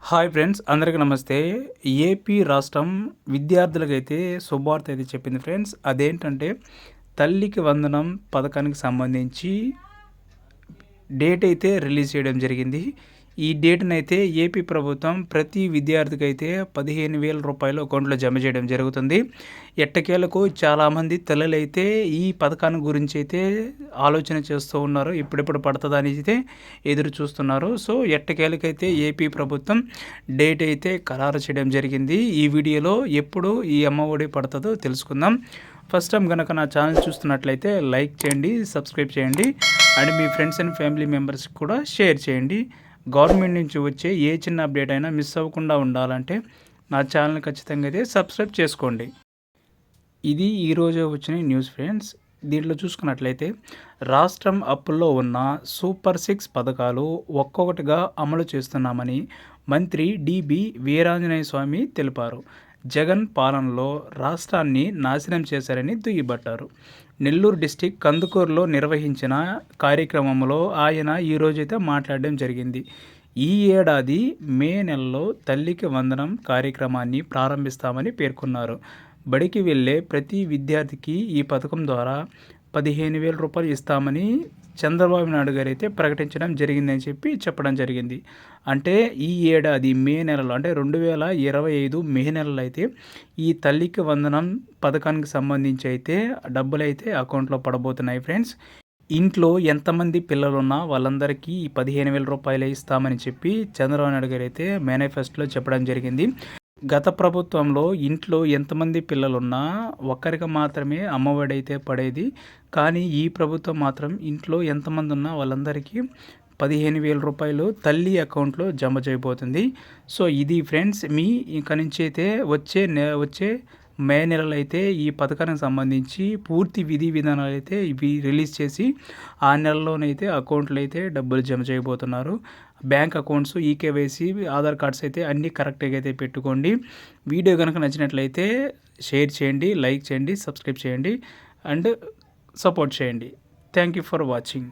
Hi friends, అందరికీ నమస్తే. AP రాష్ట్రం విద్యార్థులకైతే శుభవార్త అయితే చెప్పింది ఫ్రెండ్స్. అదేంటంటే తల్లికి వందనం పథకానికి సంబంధించి డేట్ అయితే రిలీజ్ చేయడం జరిగింది. ఈ డేట్నైతే ఏపీ ప్రభుత్వం ప్రతి విద్యార్థికి అయితే 15,000 రూపాయలు అకౌంట్లో జమ చేయడం జరుగుతుంది. ఎట్టకేలకు చాలామంది తల్లులైతే ఈ పథకాన్ని గురించి అయితే ఆలోచన చేస్తూ ఉన్నారు. ఎప్పుడెప్పుడు పడుతుందా అని అయితే ఎదురు చూస్తున్నారు. సో ఎట్టకేలకైతే ఏపీ ప్రభుత్వం డేట్ అయితే ఖరారు చేయడం జరిగింది. ఈ వీడియోలో ఎప్పుడు ఈ అమ్మఒడి పడుతుందో తెలుసుకుందాం. ఫస్ట్ టైం కనుక నా ఛానల్ చూస్తున్నట్లయితే లైక్ చేయండి, సబ్స్క్రైబ్ చేయండి and me friends and family మెంబర్స్కి కూడా షేర్ చేయండి. గవర్నమెంట్ నుంచి వచ్చే ఏ చిన్న అప్డేట్ అయినా మిస్ అవ్వకుండా ఉండాలంటే నా ఛానల్ ఖచ్చితంగా అయితే సబ్స్క్రైబ్ చేసుకోండి. ఇది ఈరోజు వచ్చిన న్యూస్ ఫ్రెండ్స్. దీంట్లో చూసుకున్నట్లయితే రాష్ట్రం అప్పుల్లో ఉన్న సూపర్ 6 పథకాలు ఒక్కొక్కటిగా అమలు చేస్తున్నామని మంత్రి డిబి వీరాంజనేయ స్వామి తెలిపారు. జగన్ పాలనలో రాష్ట్రాన్ని నాశనం చేశారని దుయ్యబట్టారు. నెల్లూరు డిస్టిక్ కందుకూరులో నిర్వహించిన కార్యక్రమంలో ఆయన ఈరోజైతే మాట్లాడడం జరిగింది. ఈ ఏడాది మే నెలలో తల్లికి వందనం కార్యక్రమాన్ని ప్రారంభిస్తామని పేర్కొన్నారు. బడికి వెళ్ళే ప్రతి విద్యార్థికి ఈ పథకం ద్వారా 15,000 రూపాయలు ఇస్తామని చంద్రబాబు నాయుడు గారు అయితే ప్రకటించడం జరిగిందని చెప్పడం జరిగింది. అంటే ఈ ఏడాది మే నెలలో అంటే 2025 మే నెలలో అయితే ఈ తల్లికి వందనం పథకానికి సంబంధించి అయితే డబ్బులు అయితే అకౌంట్లో పడబోతున్నాయి ఫ్రెండ్స్. ఇంట్లో ఎంతమంది పిల్లలున్నా వాళ్ళందరికీ ఈ 15,000 రూపాయలు ఇస్తామని చంద్రబాబు నాయుడు గారు అయితే మేనిఫెస్టోలో చెప్పడం జరిగింది. గత ప్రభుత్వంలో ఇంట్లో ఎంతమంది పిల్లలున్నా ఒక్కరికి మాత్రమే అమ్మఒడి అయితే పడేది. కానీ ఈ ప్రభుత్వం మాత్రం ఇంట్లో ఎంతమంది ఉన్నా వాళ్ళందరికీ 15,000 రూపాయలు తల్లి అకౌంట్లో జమ చేయబోతుంది. సో ఇది ఫ్రెండ్స్, మీ ఇక నుంచి అయితే వచ్చే మే నెలలో అయితే ఈ పథకానికి సంబంధించి పూర్తి విధి విధానాలు అయితే ఇవి రిలీజ్ చేసి ఆ నెలలోనైతే అకౌంట్లో అయితే డబ్బులు జమ చేయబోతున్నారు. Bank accounts, eKYC, Aadhaar cards అయితే అన్నీ కరెక్ట్గా అయితే పెట్టుకోండి. వీడియో కనుక నచ్చినట్లయితే షేర్ చేయండి, లైక్ చేయండి, సబ్స్క్రైబ్ చేయండి అండ్ సపోర్ట్ చేయండి. Thank you for watching.